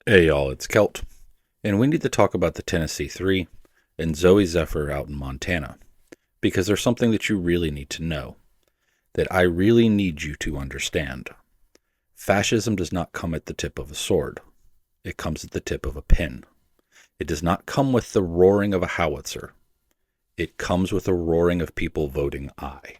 Hey y'all, it's Celt, and we need to talk about the Tennessee Three and Zoe Zephyr out in Montana, because there's something that you really need to know, that I really need you to understand. Fascism does not come at the tip of a sword. It comes at the tip of a pen. It does not come with the roaring of a howitzer. It comes with the roaring of people voting aye.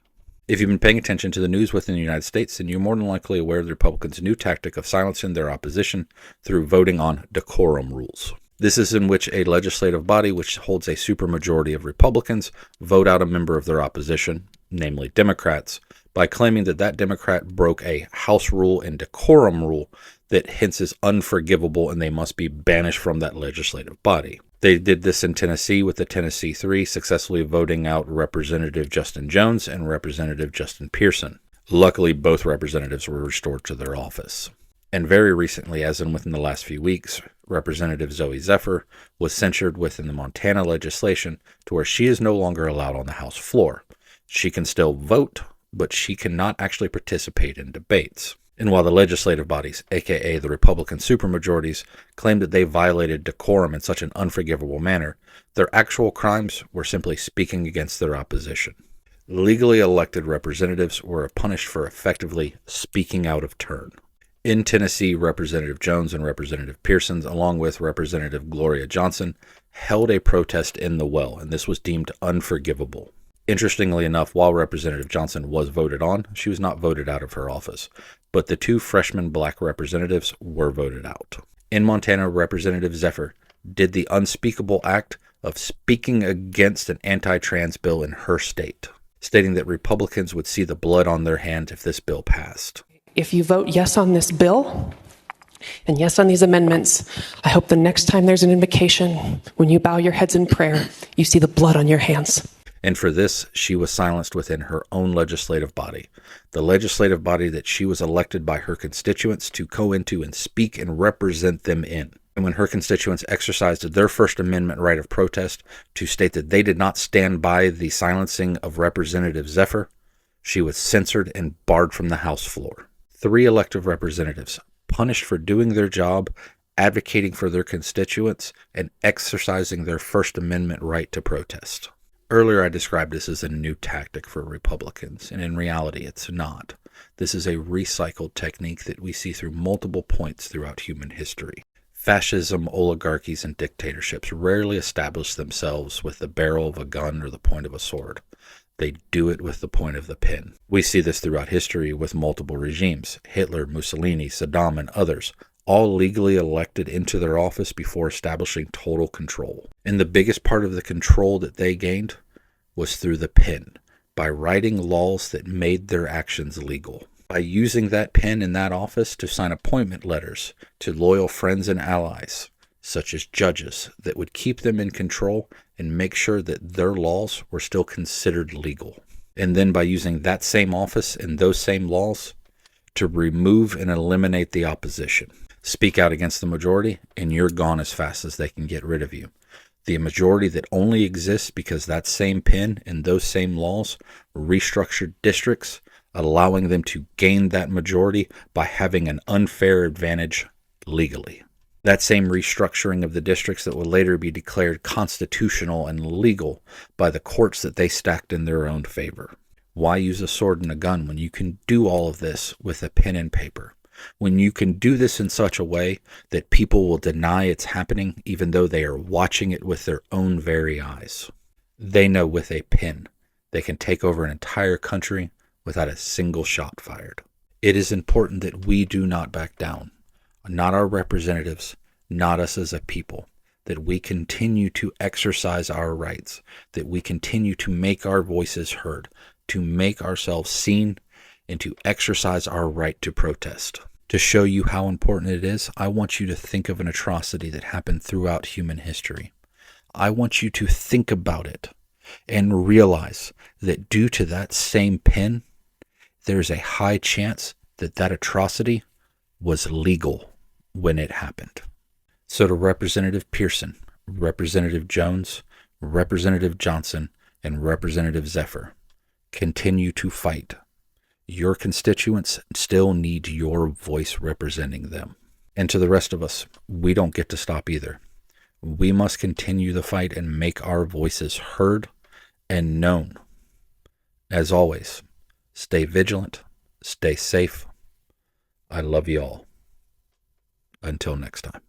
If you've been paying attention to the news within the United States, then you're more than likely aware of the Republicans' new tactic of silencing their opposition through voting on decorum rules. This is in which a legislative body which holds a supermajority of Republicans vote out a member of their opposition, namely Democrats, by claiming that that Democrat broke a House rule and decorum rule that hence is unforgivable and they must be banished from that legislative body. They did this in Tennessee with the Tennessee Three, successfully voting out Representative Justin Jones and Representative Justin Pearson. Luckily, both representatives were restored to their office. And very recently, as in within the last few weeks, Representative Zoe Zephyr was censured within the Montana legislation to where she is no longer allowed on the House floor. She can still vote, but she cannot actually participate in debates. And while the legislative bodies, aka the Republican supermajorities, claimed that they violated decorum in such an unforgivable manner, their actual crimes were simply speaking against their opposition. Legally elected representatives were punished for effectively speaking out of turn. In Tennessee, Representative Jones and Representative Pearson, along with Representative Gloria Johnson, held a protest in the well, and this was deemed unforgivable. Interestingly enough, while Representative Johnson was voted on, she was not voted out of her office, but the two freshman black representatives were voted out. In Montana, Representative Zephyr did the unspeakable act of speaking against an anti-trans bill in her state, stating that Republicans would see the blood on their hands if this bill passed. If you vote yes on this bill and yes on these amendments, I hope the next time there's an invocation, when you bow your heads in prayer, you see the blood on your hands. And for this, she was silenced within her own legislative body, the legislative body that she was elected by her constituents to go into and speak and represent them in. And when her constituents exercised their First Amendment right of protest to state that they did not stand by the silencing of Representative Zephyr, she was censored and barred from the House floor. 3 elected representatives punished for doing their job, advocating for their constituents, and exercising their First Amendment right to protest. Earlier, I described this as a new tactic for Republicans, and in reality, it's not. This is a recycled technique that we see through multiple points throughout human history. Fascism, oligarchies, and dictatorships rarely establish themselves with the barrel of a gun or the point of a sword. They do it with the point of the pen. We see this throughout history with multiple regimes: Hitler, Mussolini, Saddam, and others, all legally elected into their office before establishing total control. And the biggest part of the control that they gained was through the pen, by writing laws that made their actions legal. By using that pen in that office to sign appointment letters to loyal friends and allies, such as judges, that would keep them in control and make sure that their laws were still considered legal. And then by using that same office and those same laws to remove and eliminate the opposition. Speak out against the majority, and you're gone as fast as they can get rid of you. The majority that only exists because that same pen and those same laws restructured districts, allowing them to gain that majority by having an unfair advantage legally. That same restructuring of the districts that would later be declared constitutional and legal by the courts that they stacked in their own favor. Why use a sword and a gun when you can do all of this with a pen and paper? When you can do this in such a way that people will deny it's happening even though they are watching it with their own very eyes. They know with a pen they can take over an entire country without a single shot fired. It is important that we do not back down. Not our representatives, not us as a people, that we continue to exercise our rights, that we continue to make our voices heard, to make ourselves seen, and to exercise our right to protest. To show you how important it is, I want you to think of an atrocity that happened throughout human history. I want you to think about it and realize that due to that same pen, there's a high chance that that atrocity was legal when it happened. So to Representative Pearson, Representative Jones, Representative Johnson, and Representative Zephyr, continue to fight. Your constituents still need your voice representing them. And to the rest of us, we don't get to stop either. We must continue the fight and make our voices heard and known. As always, stay vigilant, stay safe. I love you all. Until next time.